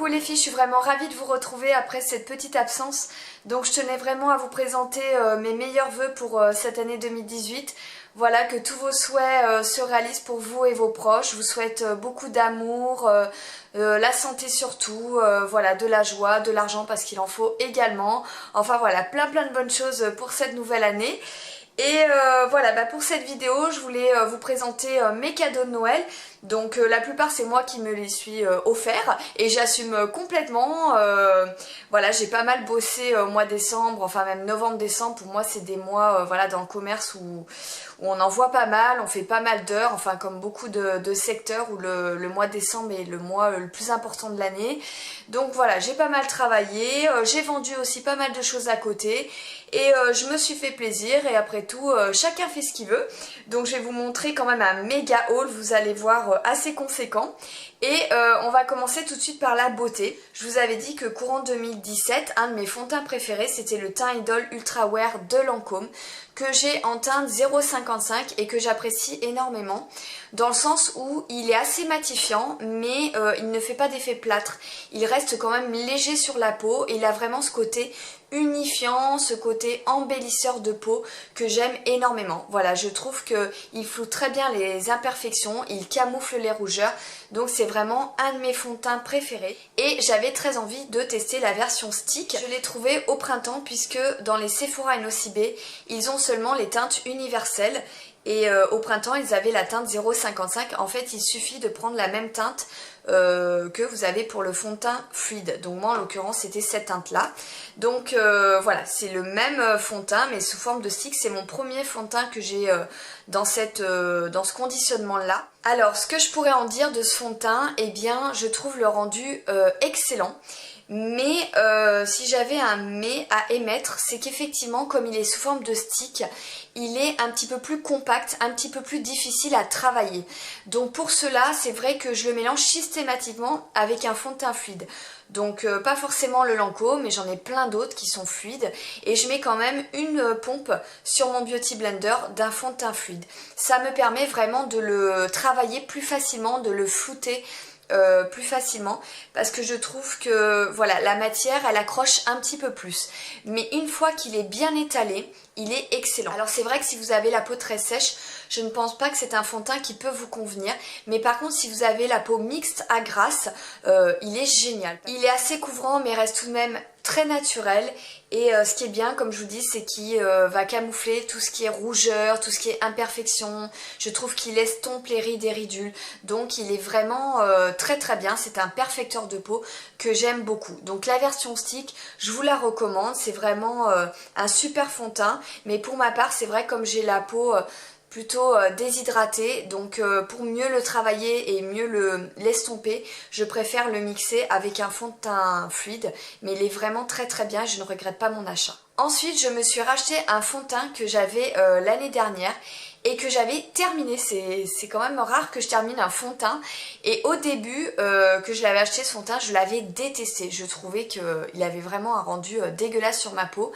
Coucou les filles, je suis vraiment ravie de vous retrouver après cette petite absence. Donc je tenais vraiment à vous présenter mes meilleurs vœux pour cette année 2018. Voilà, que tous vos souhaits se réalisent pour vous et vos proches. Je vous souhaite beaucoup d'amour, la santé surtout, voilà, de la joie, de l'argent parce qu'il en faut également. Enfin voilà, plein de bonnes choses pour cette nouvelle année. Et voilà, pour cette vidéo, je voulais vous présenter mes cadeaux de Noël. Donc la plupart c'est moi qui me les suis offerts et j'assume complètement. Voilà, j'ai pas mal bossé au mois de décembre, enfin même novembre-décembre. Pour moi c'est des mois voilà, dans le commerce où on en voit pas mal, on fait pas mal d'heures, enfin comme beaucoup de secteurs où le mois de décembre est le mois le plus important de l'année. Donc voilà, j'ai pas mal travaillé, j'ai vendu aussi pas mal de choses à côté et je me suis fait plaisir et après tout chacun fait ce qu'il veut. Donc je vais vous montrer quand même un méga haul, vous allez voir assez conséquent. Et on va commencer tout de suite par la beauté. Je vous avais dit que courant 2017, un de mes fonds de teint préférés c'était le teint Idol Ultra Wear de Lancôme que j'ai en teinte 0,55 et que j'apprécie énormément dans le sens où il est assez matifiant mais il ne fait pas d'effet plâtre. Il reste quand même léger sur la peau et il a vraiment ce côté unifiant, ce côté embellisseur de peau que j'aime énormément. Voilà, je trouve qu'il floute très bien les imperfections, il camoufle les rougeurs, donc c'est vraiment un de mes fonds de teint préférés. Et j'avais très envie de tester la version stick. Je l'ai trouvé au printemps puisque dans les Sephora et Nocibé, ils ont seulement les teintes universelles. Et au printemps, ils avaient la teinte 0,55. En fait, il suffit de prendre la même teinte que vous avez pour le fond de teint fluide. Donc moi, en l'occurrence, c'était cette teinte-là. Donc voilà, c'est le même fond de teint, mais sous forme de stick. C'est mon premier fond de teint que j'ai dans ce conditionnement-là. Alors, ce que je pourrais en dire de ce fond de teint, eh bien, je trouve le rendu excellent. Mais si j'avais un mais à émettre, c'est qu'effectivement, comme il est sous forme de stick, il est un petit peu plus compact, un petit peu plus difficile à travailler. Donc pour cela, c'est vrai que je le mélange systématiquement avec un fond de teint fluide. Donc pas forcément le Lancôme, mais j'en ai plein d'autres qui sont fluides. Et je mets quand même une pompe sur mon Beauty Blender d'un fond de teint fluide. Ça me permet vraiment de le travailler plus facilement, de le flouter plus facilement parce que je trouve que voilà, la matière elle accroche un petit peu plus, mais une fois qu'il est bien étalé il est excellent. Alors c'est vrai que si vous avez la peau très sèche, je ne pense pas que c'est un fond de teint qui peut vous convenir, mais par contre si vous avez la peau mixte à grasse, il est génial. Il est assez couvrant mais reste tout de même très naturel et ce qui est bien comme je vous dis c'est qu'il va camoufler tout ce qui est rougeur, tout ce qui est imperfection. Je trouve qu'il estompe les rides et ridules, donc il est vraiment très bien. C'est un perfecteur de peau que j'aime beaucoup. Donc la version stick je vous la recommande, c'est vraiment un super fond de teint, mais pour ma part c'est vrai comme j'ai la peau plutôt déshydraté, donc pour mieux le travailler et mieux l'estomper, je préfère le mixer avec un fond de teint fluide, mais il est vraiment très bien, je ne regrette pas mon achat. Ensuite je me suis racheté un fond de teint que j'avais l'année dernière et que j'avais terminé. C'est quand même rare que je termine un fond de teint, et au début que je l'avais acheté ce fond de teint je l'avais détesté, je trouvais qu'il avait vraiment un rendu dégueulasse sur ma peau.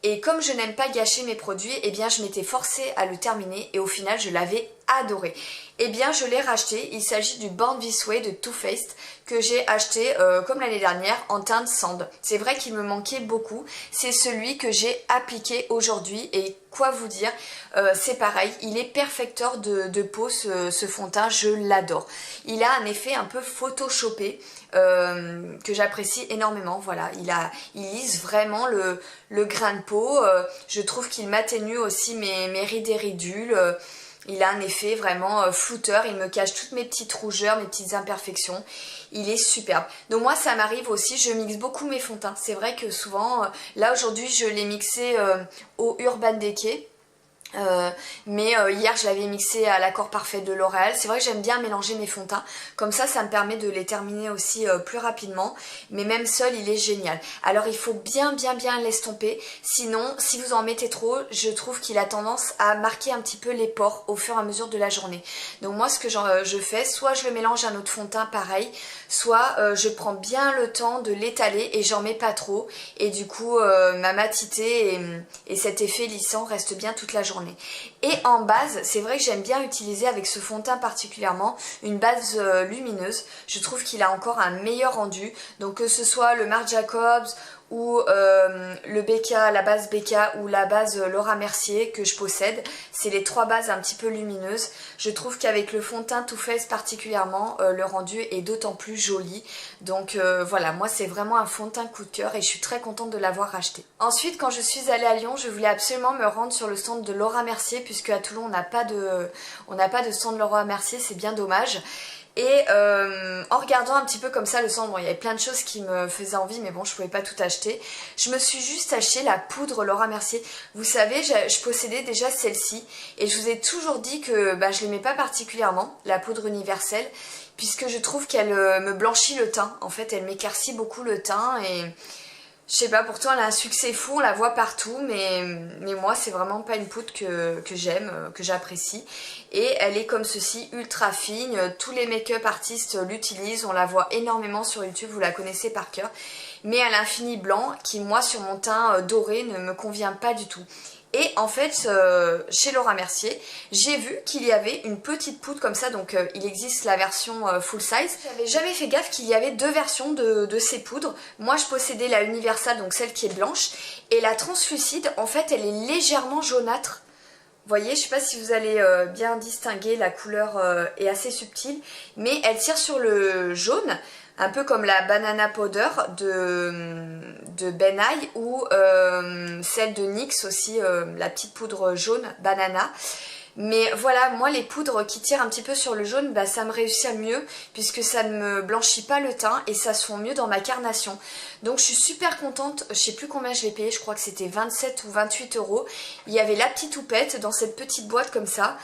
Et comme je n'aime pas gâcher mes produits, eh bien je m'étais forcée à le terminer et au final je l'avais adoré. Eh bien je l'ai racheté, il s'agit du Born This Way de Too Faced que j'ai acheté comme l'année dernière en teinte sand. C'est vrai qu'il me manquait beaucoup, c'est celui que j'ai appliqué aujourd'hui et quoi vous dire, c'est pareil, il est perfecteur de peau ce fond de teint, je l'adore. Il a un effet un peu photoshopé que j'apprécie énormément. Voilà, il lisse vraiment le grain de peau, je trouve qu'il m'atténue aussi mes rides et ridules. Il a un effet vraiment flouteur, il me cache toutes mes petites rougeurs, mes petites imperfections. Il est superbe. Donc moi ça m'arrive aussi, je mixe beaucoup mes fonds de teint. C'est vrai que souvent, là aujourd'hui je l'ai mixé au Urban Decay. Mais hier je l'avais mixé à l'accord parfait de L'Oréal. C'est vrai que j'aime bien mélanger mes fonds de teint, comme ça me permet de les terminer aussi plus rapidement, mais même seul il est génial. Alors il faut bien l'estomper, sinon si vous en mettez trop, je trouve qu'il a tendance à marquer un petit peu les pores au fur et à mesure de la journée. Donc moi ce que je fais, soit je le mélange à un autre fond de teint pareil, soit je prends bien le temps de l'étaler et j'en mets pas trop, et du coup ma matité et cet effet lissant reste bien toute la journée. journée. Et en base, c'est vrai que j'aime bien utiliser avec ce fond de teint particulièrement une base lumineuse. Je trouve qu'il a encore un meilleur rendu. Donc que ce soit le Marc Jacobs ou le BK, la base BK ou la base Laura Mercier que je possède. C'est les 3 bases un petit peu lumineuses. Je trouve qu'avec le fond de teint Too Faced particulièrement, le rendu est d'autant plus joli. Donc voilà, moi c'est vraiment un fond de teint coup de cœur et je suis très contente de l'avoir acheté. Ensuite, quand je suis allée à Lyon, je voulais absolument me rendre sur le stand de Laura Mercier puisque à Toulon on n'a pas de stand Laura Mercier, c'est bien dommage. Et en regardant un petit peu comme ça le stand, bon, il y avait plein de choses qui me faisaient envie mais bon je pouvais pas tout acheter. Je me suis juste acheté la poudre Laura Mercier. Vous savez, je possédais déjà celle-ci et je vous ai toujours dit que je l'aimais pas particulièrement, la poudre universelle, puisque je trouve qu'elle me blanchit le teint. En fait elle m'éclaircit beaucoup le teint et je sais pas, pourtant elle a un succès fou, on la voit partout, mais moi c'est vraiment pas une poudre que j'aime, que j'apprécie. Et elle est comme ceci, ultra fine, tous les make-up artistes l'utilisent, on la voit énormément sur YouTube, vous la connaissez par cœur. Mais elle a un fini blanc qui moi sur mon teint doré ne me convient pas du tout. Et en fait, chez Laura Mercier, j'ai vu qu'il y avait une petite poudre comme ça, donc il existe la version full size. J'avais jamais fait gaffe qu'il y avait 2 versions de ces poudres. Moi, je possédais la universelle, donc celle qui est blanche, et la translucide, en fait, elle est légèrement jaunâtre. Vous voyez, je sais pas si vous allez bien distinguer, la couleur est assez subtile, mais elle tire sur le jaune, un peu comme la banana powder de Ben Nye ou celle de NYX aussi, la petite poudre jaune banana. Mais voilà, moi les poudres qui tirent un petit peu sur le jaune, ça me réussit mieux puisque ça ne me blanchit pas le teint et ça se fond mieux dans ma carnation. Donc je suis super contente, je sais plus combien je l'ai payé, je crois que c'était 27 ou 28 euros. Il y avait la petite houppette dans cette petite boîte comme ça.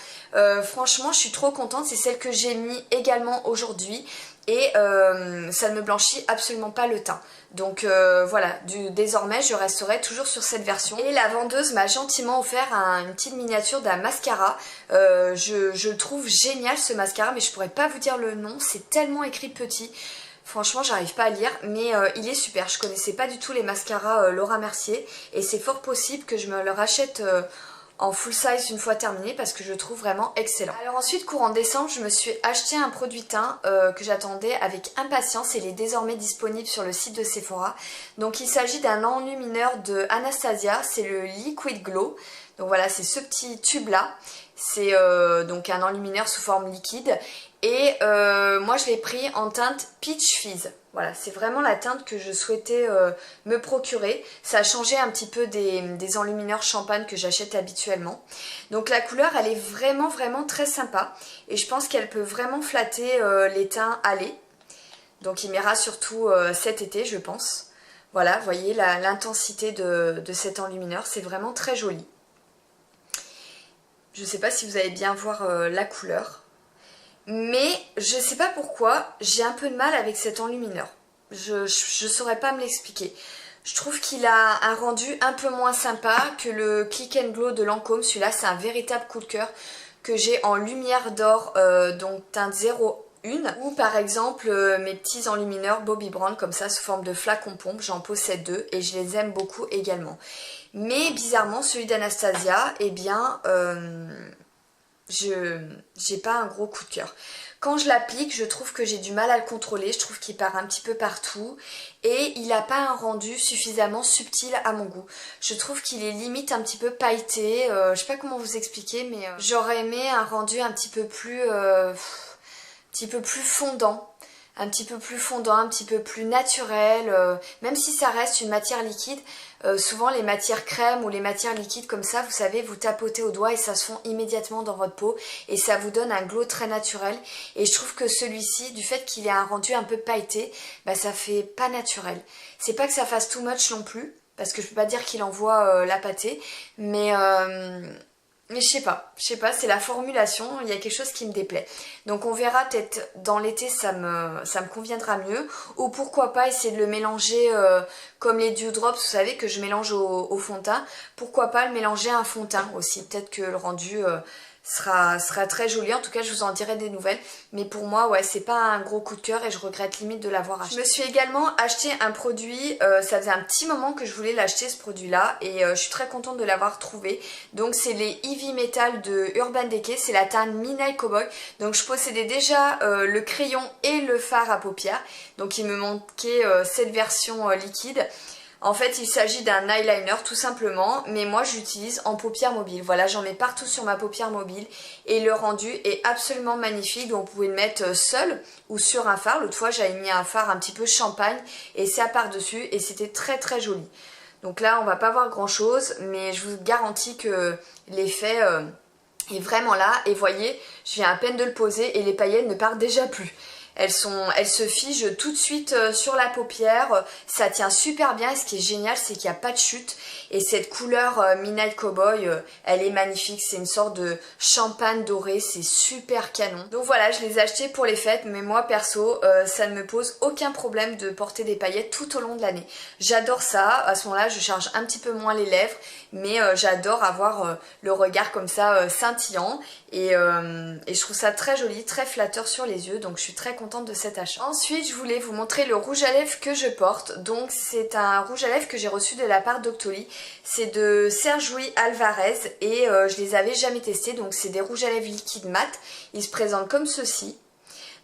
Franchement je suis trop contente, c'est celle que j'ai mis également aujourd'hui. Et ça ne me blanchit absolument pas le teint. Donc voilà, désormais je resterai toujours sur cette version. Et la vendeuse m'a gentiment offert une petite miniature d'un mascara. Je le trouve génial ce mascara, mais je pourrais pas vous dire le nom, c'est tellement écrit petit. Franchement j'arrive pas à lire, mais il est super. Je connaissais pas du tout les mascaras Laura Mercier et c'est fort possible que je me le rachète en full size une fois terminé parce que je le trouve vraiment excellent. Alors ensuite, courant décembre, je me suis acheté un produit teint que j'attendais avec impatience et il est désormais disponible sur le site de Sephora. Donc il s'agit d'un enlumineur de Anastasia, c'est le Liquid Glow. Donc voilà, c'est ce petit tube là. C'est donc un enlumineur sous forme liquide. Et moi je l'ai pris en teinte Peach Fizz. Voilà, c'est vraiment la teinte que je souhaitais me procurer. Ça a changé un petit peu des enlumineurs champagne que j'achète habituellement. Donc la couleur, elle est vraiment très sympa. Et je pense qu'elle peut vraiment flatter les teints hâlés. Donc il m'ira surtout cet été, je pense. Voilà, vous voyez l'intensité de cet enlumineur, c'est vraiment très joli. Je ne sais pas si vous allez bien voir la couleur. Mais je sais pas pourquoi, j'ai un peu de mal avec cet enlumineur. Je saurais pas me l'expliquer. Je trouve qu'il a un rendu un peu moins sympa que le Click and Glow de Lancôme. Celui-là, c'est un véritable coup de cœur que j'ai en lumière d'or, donc teinte 01. Ou par exemple, mes petits enlumineurs Bobbi Brown, comme ça, sous forme de flacon pompe. J'en possède 2 et je les aime beaucoup également. Mais bizarrement, celui d'Anastasia, eh bien... j'ai pas un gros coup de cœur. Quand je l'applique, je trouve que j'ai du mal à le contrôler, je trouve qu'il part un petit peu partout et il n'a pas un rendu suffisamment subtil à mon goût. Je trouve qu'il est limite un petit peu pailleté, je sais pas comment vous expliquer, mais j'aurais aimé un rendu un petit peu plus fondant. Un petit peu plus fondant, un petit peu plus naturel, même si ça reste une matière liquide, souvent les matières crème ou les matières liquides comme ça, vous savez, vous tapotez au doigt et ça se fond immédiatement dans votre peau et ça vous donne un glow très naturel. Et je trouve que celui-ci, du fait qu'il ait un rendu un peu pailleté, ça fait pas naturel. C'est pas que ça fasse too much non plus, parce que je peux pas dire qu'il envoie la pâtée, mais je sais pas, c'est la formulation, il y a quelque chose qui me déplaît. Donc on verra, peut-être dans l'été ça me conviendra mieux. Ou pourquoi pas essayer de le mélanger comme les Dew Drops, vous savez, que je mélange au fond de teint. Pourquoi pas le mélanger à un fond de teint aussi, peut-être que le rendu sera très joli. En tout cas je vous en dirai des nouvelles, mais pour moi ouais c'est pas un gros coup de cœur et je regrette limite de l'avoir acheté. Je me suis également acheté un produit, ça faisait un petit moment que je voulais l'acheter ce produit là et je suis très contente de l'avoir trouvé. Donc c'est les Heavy Metal de Urban Decay, c'est la teinte Midnight Cowboy. Donc je possédais déjà le crayon et le fard à paupières, donc il me manquait cette version liquide. En fait il s'agit d'un eyeliner tout simplement, mais moi j'utilise en paupières mobiles. Voilà, j'en mets partout sur ma paupière mobile et le rendu est absolument magnifique. Donc vous pouvez le mettre seul ou sur un fard. L'autre fois j'avais mis un fard un petit peu champagne et ça par dessus et c'était très très joli. Donc là on va pas voir grand chose, mais je vous garantis que l'effet est vraiment là. Et voyez, je viens à peine de le poser et les paillettes ne partent déjà plus. Elles se figent tout de suite sur la paupière, ça tient super bien et ce qui est génial c'est qu'il n'y a pas de chute et cette couleur Midnight Cowboy elle est magnifique, c'est une sorte de champagne doré, c'est super canon. Donc voilà, je les ai achetés pour les fêtes, mais moi perso ça ne me pose aucun problème de porter des paillettes tout au long de l'année. J'adore ça, à ce moment là je charge un petit peu moins les lèvres, mais j'adore avoir le regard comme ça scintillant et je trouve ça très joli, très flatteur sur les yeux, donc je suis très contente de cet achat. Ensuite je voulais vous montrer le rouge à lèvres que je porte. Donc c'est un rouge à lèvres que j'ai reçu de la part d'Octoly. C'est de Sergio Alvarez et je les avais jamais testés. Donc c'est des rouges à lèvres liquides mat. Ils se présentent comme ceci.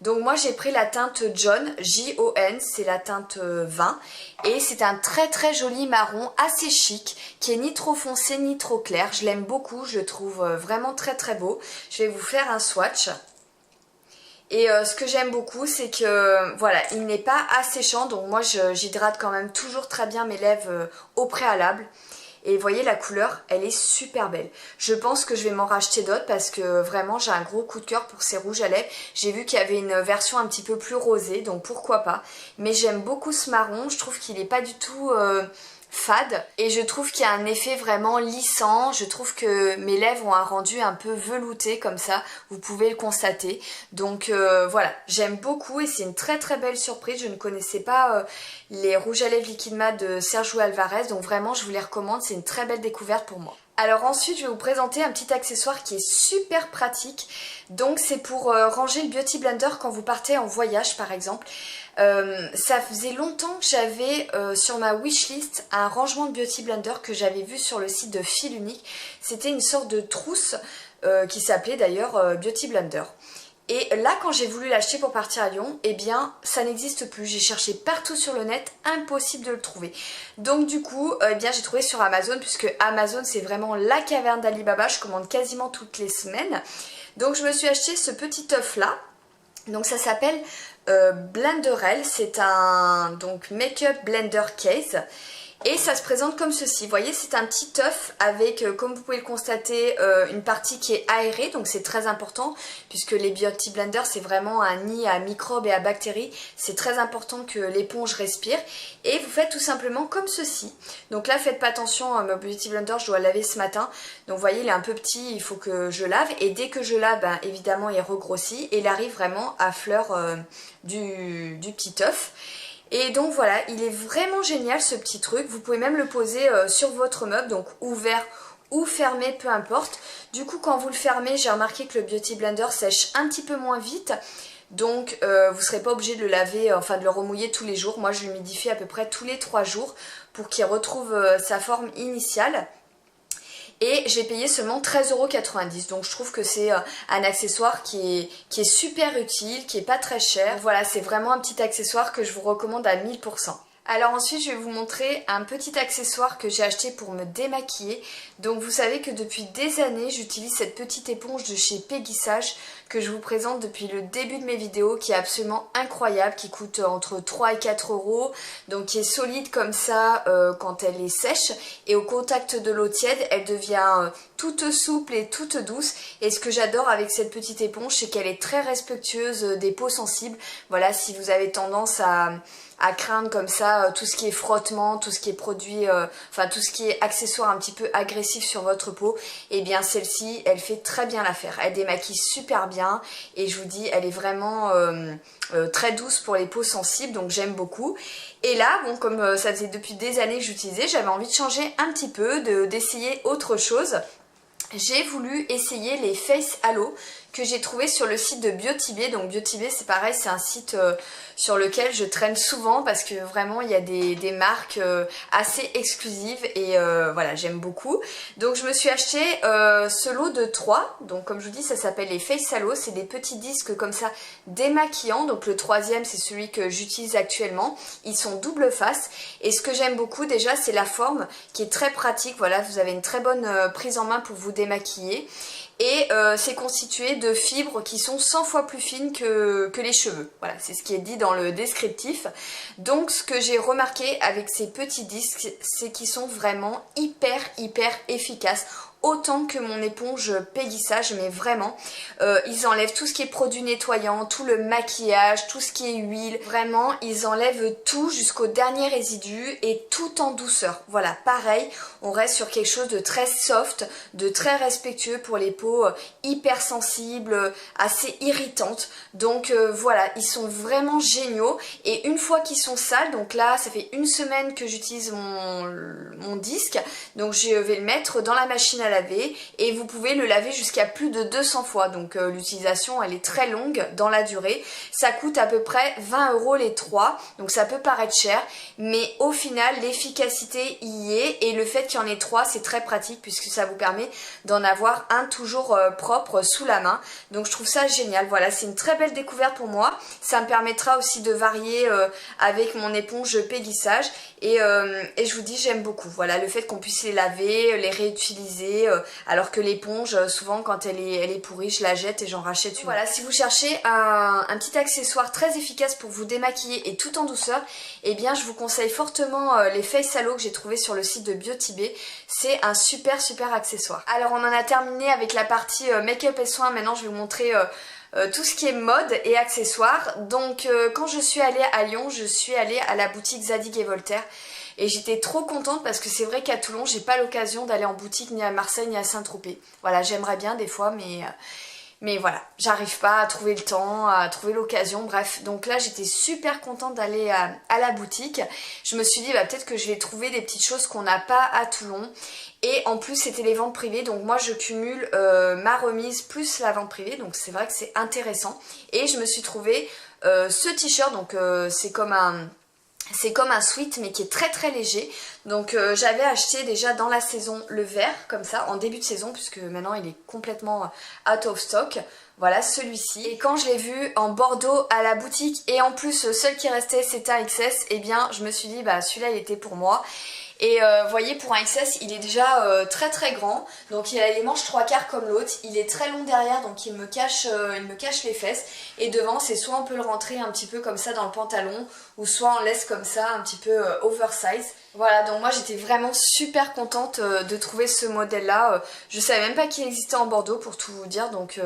Donc moi j'ai pris la teinte John, J-O-N, c'est la teinte 20 et c'est un très très joli marron assez chic qui est ni trop foncé ni trop clair. Je l'aime beaucoup, je le trouve vraiment très très beau. Je vais vous faire un swatch. Et ce que j'aime beaucoup c'est que voilà, il n'est pas asséchant, donc moi j'hydrate quand même toujours très bien mes lèvres au préalable. Et vous voyez la couleur, elle est super belle. Je pense que je vais m'en racheter d'autres parce que vraiment j'ai un gros coup de cœur pour ces rouges à lèvres. J'ai vu qu'il y avait une version un petit peu plus rosée, donc pourquoi pas. Mais j'aime beaucoup ce marron, je trouve qu'il n'est pas du tout fade et je trouve qu'il y a un effet vraiment lissant. Je trouve que mes lèvres ont un rendu un peu velouté comme ça, vous pouvez le constater. Donc voilà, j'aime beaucoup et c'est une très très belle surprise. Je ne connaissais pas les rouges à lèvres liquide mat de Sergio Alvarez, donc vraiment je vous les recommande, c'est une très belle découverte pour moi. Alors ensuite je vais vous présenter un petit accessoire qui est super pratique. Donc c'est pour ranger le Beauty Blender quand vous partez en voyage par exemple. Ça faisait longtemps que j'avais sur ma wishlist un rangement de Beauty Blender que j'avais vu sur le site de Fil Unique. C'était une sorte de trousse qui s'appelait d'ailleurs Beauty Blender. Et là quand j'ai voulu l'acheter pour partir à Lyon, eh bien ça n'existe plus. J'ai cherché partout sur le net, impossible de le trouver. Donc du coup, eh bien j'ai trouvé sur Amazon, puisque Amazon c'est vraiment la caverne d'Alibaba, je commande quasiment toutes les semaines. Donc je me suis acheté ce petit œuf là. Donc ça s'appelle Blenderelle, c'est un donc make-up blender case. Et ça se présente comme ceci, vous voyez c'est un petit œuf avec, comme vous pouvez le constater, une partie qui est aérée, donc c'est très important puisque les Beauty Blenders c'est vraiment un nid à microbes et à bactéries, c'est très important que l'éponge respire. Et vous faites tout simplement comme ceci. Donc là faites pas attention, mon Beauty Blender je dois le laver ce matin, donc vous voyez il est un peu petit, il faut que je lave et dès que je lave, ben, évidemment il regrossit et il arrive vraiment à fleur du petit œuf. Et donc voilà, il est vraiment génial ce petit truc. Vous pouvez même le poser sur votre meuble, donc ouvert ou fermé, peu importe. Du coup, quand vous le fermez, j'ai remarqué que le Beauty Blender sèche un petit peu moins vite. Donc vous ne serez pas obligé de le laver, enfin de le remouiller tous les jours. Moi, je l'humidifie à peu près tous les 3 jours pour qu'il retrouve sa forme initiale. Et j'ai payé seulement 13,90 €. Donc je trouve que c'est un accessoire qui est super utile, qui est pas très cher. Voilà, c'est vraiment un petit accessoire que je vous recommande à 1000%. Alors ensuite je vais vous montrer un petit accessoire que j'ai acheté pour me démaquiller. Donc vous savez que depuis des années j'utilise cette petite éponge de chez Peggy Sage que je vous présente depuis le début de mes vidéos, qui est absolument incroyable, qui coûte entre 3 et 4 €, donc qui est solide comme ça quand elle est sèche, et au contact de l'eau tiède elle devient toute souple et toute douce. Et ce que j'adore avec cette petite éponge, c'est qu'elle est très respectueuse des peaux sensibles. Voilà, si vous avez tendance à craindre comme ça tout ce qui est frottement, tout ce qui est produit, enfin tout ce qui est accessoire un petit peu agressif sur votre peau, et bien celle-ci elle fait très bien l'affaire. Elle démaquille super bien et je vous dis elle est vraiment très douce pour les peaux sensibles, donc j'aime beaucoup. Et là bon, comme ça faisait depuis des années que j'utilisais, j'avais envie de changer un petit peu, d'essayer autre chose. j'ai voulu essayer les Face Halo que j'ai trouvé sur le site de Biotibé. Donc Biotibé c'est pareil, c'est un site sur lequel je traîne souvent parce que vraiment il y a des marques assez exclusives et voilà, j'aime beaucoup. Donc je me suis acheté ce lot de 3, donc comme je vous dis ça s'appelle les Face Halo, c'est des petits disques comme ça démaquillants. Donc le troisième c'est celui que j'utilise actuellement, ils sont double face et ce que j'aime beaucoup déjà c'est la forme qui est très pratique. Voilà, vous avez une très bonne prise en main pour vous démaquiller. Et c'est constitué de fibres qui sont 100 fois plus fines que les cheveux. Voilà, c'est ce qui est dit dans le descriptif. Donc ce que j'ai remarqué avec ces petits disques, c'est qu'ils sont vraiment hyper efficaces. Autant que mon éponge Peggy Sage, mais vraiment, ils enlèvent tout ce qui est produit nettoyant, tout le maquillage, tout ce qui est huile. Vraiment, ils enlèvent tout jusqu'au dernier résidu et tout en douceur. Voilà, pareil, on reste sur quelque chose de très soft, de très respectueux pour les peaux hyper sensibles, assez irritantes. Donc voilà, ils sont vraiment géniaux. Et une fois qu'ils sont sales, donc là, ça fait une semaine que j'utilise mon disque, donc je vais le mettre dans la machine à laver et vous pouvez le laver jusqu'à plus de 200 fois. Donc l'utilisation elle est très longue dans la durée. Ça coûte à peu près 20 € les 3, donc ça peut paraître cher, mais au final l'efficacité y est et le fait qu'il y en ait 3 c'est très pratique puisque ça vous permet d'en avoir un toujours propre sous la main. Donc je trouve ça génial. Voilà, c'est une très belle découverte pour moi. Ça me permettra aussi de varier avec mon éponge Peggy Sage et je vous dis j'aime beaucoup. Voilà, le fait qu'on puisse les laver, les réutiliser, alors que l'éponge souvent quand elle est pourrie je la jette et j'en rachète une. Voilà, si vous cherchez un petit accessoire très efficace pour vous démaquiller et tout en douceur, eh bien je vous conseille fortement les Face Halo que j'ai trouvé sur le site de Biotibé. C'est un super accessoire. Alors on en a terminé avec la partie make-up et soins. Maintenant je vais vous montrer tout ce qui est mode et accessoires. Donc quand je suis allée à Lyon, je suis allée à la boutique Zadig et Voltaire. Et j'étais trop contente parce que c'est vrai qu'à Toulon, j'ai pas l'occasion d'aller en boutique ni à Marseille ni à Saint-Tropez. Voilà, j'aimerais bien des fois, mais voilà, j'arrive pas à trouver le temps, à trouver l'occasion, bref. Donc là, j'étais super contente d'aller à la boutique. Je me suis dit, bah, peut-être que je vais trouver des petites choses qu'on n'a pas à Toulon. Et en plus, c'était les ventes privées, donc moi, je cumule ma remise plus la vente privée. Donc c'est vrai que c'est intéressant. Et je me suis trouvé ce t-shirt, donc c'est comme un sweat mais qui est très léger. Donc j'avais acheté déjà dans la saison le vert comme ça en début de saison puisque maintenant il est complètement out of stock. Voilà celui-ci. Et quand je l'ai vu en Bordeaux à la boutique et en plus le seul qui restait c'était un XS, et bien je me suis dit bah celui-là il était pour moi. Et vous voyez pour un XS il est déjà très grand, donc il a les manches 3/4 comme l'autre, il est très long derrière donc il me cache les fesses et devant c'est soit on peut le rentrer un petit peu comme ça dans le pantalon ou soit on laisse comme ça un petit peu oversize. Voilà, donc moi j'étais vraiment super contente de trouver ce modèle là, je savais même pas qu'il existait en Bordeaux pour tout vous dire, donc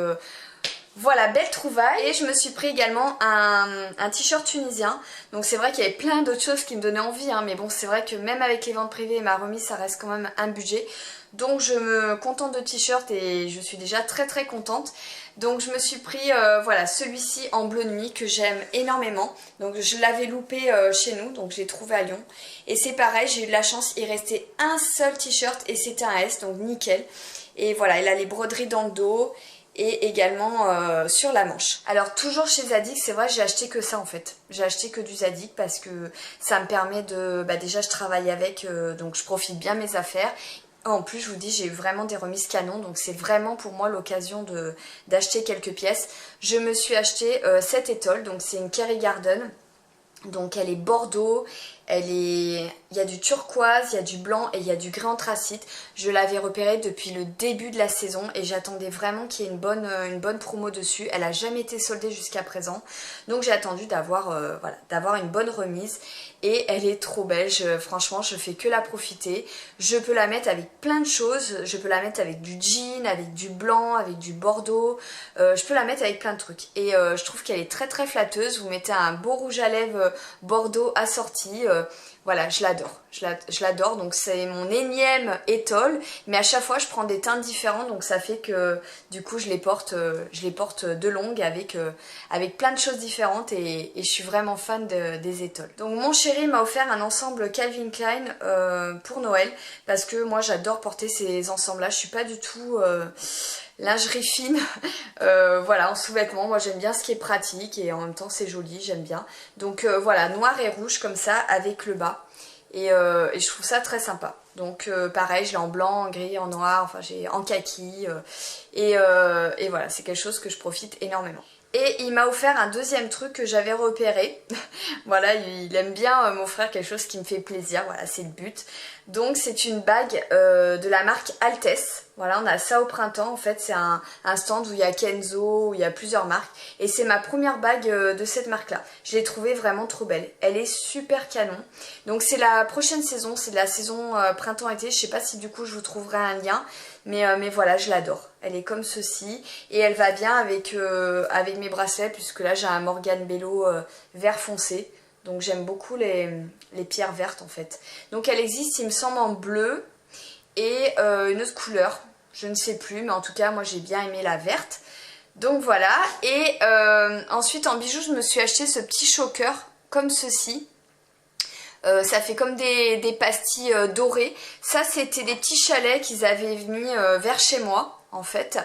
voilà, belle trouvaille. Et je me suis pris également un t-shirt tunisien. Donc c'est vrai qu'il y avait plein d'autres choses qui me donnaient envie, hein, mais bon c'est vrai que même avec les ventes privées et ma remise ça reste quand même un budget. Donc je me contente de t-shirt et je suis déjà très contente. Donc je me suis pris voilà celui-ci en bleu nuit que j'aime énormément. Donc je l'avais loupé chez nous, donc je l'ai trouvé à Lyon. Et c'est pareil, j'ai eu de la chance, il restait un seul t-shirt et c'était un S, donc nickel. Et voilà, il a les broderies dans le dos et également sur la manche. Alors toujours chez Zadig, c'est vrai j'ai acheté que ça en fait. J'ai acheté que du Zadig parce que ça me permet de... Bah déjà je travaille avec, donc je profite bien mes affaires. En plus je vous dis j'ai eu vraiment des remises canon, donc c'est vraiment pour moi l'occasion d'acheter quelques pièces. Je me suis acheté cette étole, donc c'est une Kerry Garden. Donc elle est bordeaux, il y a du turquoise, il y a du blanc et il y a du gris anthracite. Je l'avais repérée depuis le début de la saison et j'attendais vraiment qu'il y ait une bonne promo dessus. Elle n'a jamais été soldée jusqu'à présent. Donc j'ai attendu d'avoir une bonne remise et elle est trop belle. Franchement, je fais que la profiter. Je peux la mettre avec plein de choses. Je peux la mettre avec du jean, avec du blanc, avec du bordeaux. Je peux la mettre avec plein de trucs. Et je trouve qu'elle est très flatteuse. Vous mettez un beau rouge à lèvres bordeaux assorti. voilà, je l'adore. Je l'adore, donc c'est mon énième étole, mais à chaque fois je prends des teintes différentes, donc ça fait que du coup je les porte de longue avec plein de choses différentes et je suis vraiment fan des étoles. Donc mon chéri m'a offert un ensemble Calvin Klein pour Noël, parce que moi j'adore porter ces ensembles-là, je suis pas du tout lingerie fine, voilà, en sous-vêtements, moi j'aime bien ce qui est pratique et en même temps c'est joli, j'aime bien. Donc voilà, noir et rouge comme ça avec le bas. Et je trouve ça très sympa. Donc pareil, je l'ai en blanc, en gris, en noir, enfin j'ai en kaki. Et voilà, c'est quelque chose que je profite énormément. Et il m'a offert un deuxième truc que j'avais repéré. Voilà, il aime bien m'offrir quelque chose qui me fait plaisir, voilà, c'est le but. Donc c'est une bague de la marque Altesse. Voilà, on a ça au printemps, en fait c'est un stand où il y a Kenzo, où il y a plusieurs marques. Et c'est ma première bague de cette marque-là. Je l'ai trouvée vraiment trop belle. Elle est super canon. Donc c'est la prochaine saison, c'est la saison printemps-été. Je sais pas si du coup je vous trouverai un lien. Mais voilà, je l'adore. Elle est comme ceci. Et elle va bien avec mes bracelets, puisque là j'ai un Morgane Bello vert foncé. Donc j'aime beaucoup les pierres vertes en fait. Donc elle existe, il me semble, en bleu et une autre couleur. Je ne sais plus, mais en tout cas moi j'ai bien aimé la verte. Donc voilà. Et ensuite en bijoux, je me suis acheté ce petit choker comme ceci. Ça fait comme des pastilles dorées. Ça c'était des petits chalets qu'ils avaient mis vers chez moi en fait.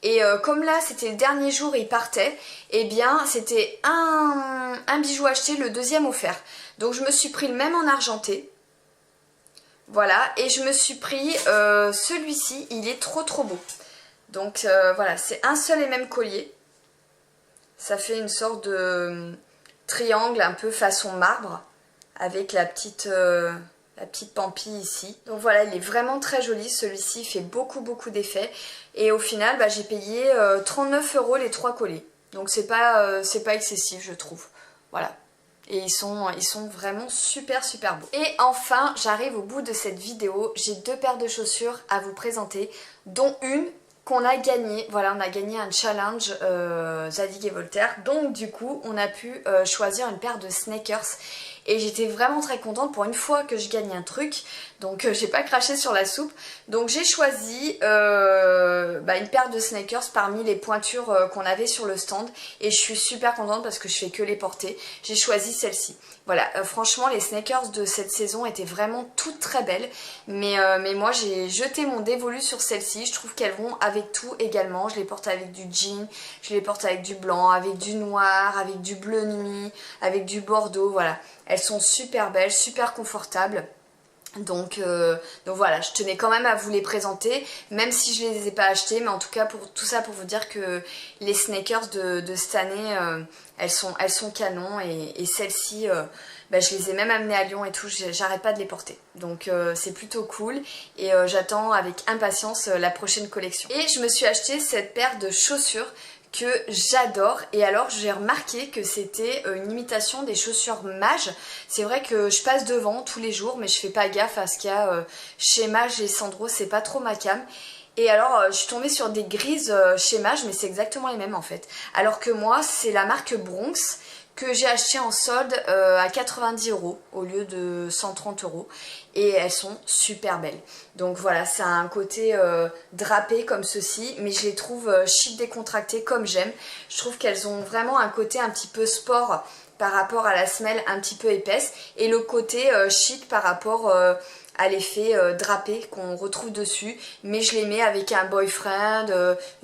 Et comme là c'était le dernier jour et ils partaient, et bien c'était un bijou acheté, le deuxième offert. Donc je me suis pris le même en argenté. Voilà, et je me suis pris celui-ci, il est trop beau. Donc voilà, c'est un seul et même collier. Ça fait une sorte de triangle un peu façon marbre, avec la petite pampille ici. Donc voilà, il est vraiment très joli, celui-ci fait beaucoup d'effets. Et au final, bah, j'ai payé 39 € les 3 colliers. Donc c'est pas excessif, je trouve. Voilà. Et ils sont vraiment super beaux. Et enfin, j'arrive au bout de cette vidéo. J'ai 2 paires de chaussures à vous présenter, dont une qu'on a gagnée. Voilà, on a gagné un challenge Zadig et Voltaire. Donc du coup, on a pu choisir une paire de sneakers. Et j'étais vraiment très contente pour une fois que je gagne un truc. Donc j'ai pas craché sur la soupe. Donc j'ai choisi une paire de sneakers parmi les pointures qu'on avait sur le stand. Et je suis super contente parce que je fais que les porter. J'ai choisi celle-ci. Voilà, franchement les sneakers de cette saison étaient vraiment toutes très belles. Mais moi j'ai jeté mon dévolu sur celles-ci. Je trouve qu'elles vont avec tout également. Je les porte avec du jean, je les porte avec du blanc, avec du noir, avec du bleu nuit, avec du bordeaux, voilà. Elles sont super belles, super confortables. Donc voilà, je tenais quand même à vous les présenter, même si je les ai pas achetées, mais en tout cas pour tout ça pour vous dire que les sneakers de cette année, elles sont canon et celles-ci, je les ai même amenées à Lyon et tout, j'arrête pas de les porter. Donc c'est plutôt cool et j'attends avec impatience la prochaine collection. Et je me suis acheté cette paire de chaussures que j'adore, et alors j'ai remarqué que c'était une imitation des chaussures Mage. C'est vrai que je passe devant tous les jours, mais je fais pas gaffe à ce qu'il y a chez Mage et Sandro, c'est pas trop ma came. Et alors je suis tombée sur des grises chez Mage, mais c'est exactement les mêmes en fait. Alors que moi c'est la marque Bronx que j'ai acheté en solde à 90 € au lieu de 130 €, et elles sont super belles. Donc voilà, c'est un côté drapé comme ceci, mais je les trouve chic décontractées comme j'aime. Je trouve qu'elles ont vraiment un côté un petit peu sport par rapport à la semelle un petit peu épaisse, et le côté chic par rapport à l'effet drapé qu'on retrouve dessus, mais je les mets avec un boyfriend,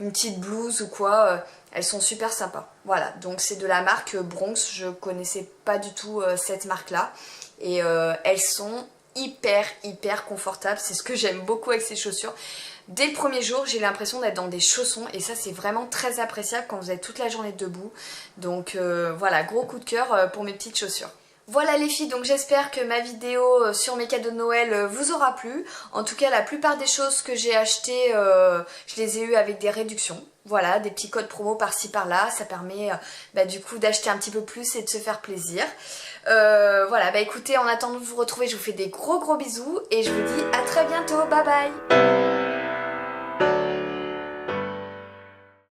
une petite blouse ou quoi. Elles sont super sympas. Voilà, donc c'est de la marque Bronx. Je connaissais pas du tout cette marque-là. Et elles sont hyper confortables. C'est ce que j'aime beaucoup avec ces chaussures. Dès le premier jour, j'ai l'impression d'être dans des chaussons. Et ça, c'est vraiment très appréciable quand vous êtes toute la journée debout. Donc voilà, gros coup de cœur pour mes petites chaussures. Voilà les filles, donc j'espère que ma vidéo sur mes cadeaux de Noël vous aura plu. En tout cas, la plupart des choses que j'ai achetées, je les ai eues avec des réductions. Voilà, des petits codes promo par-ci par-là, ça permet du coup d'acheter un petit peu plus et de se faire plaisir. Voilà, écoutez, en attendant de vous retrouver, je vous fais des gros bisous et je vous dis à très bientôt, bye bye.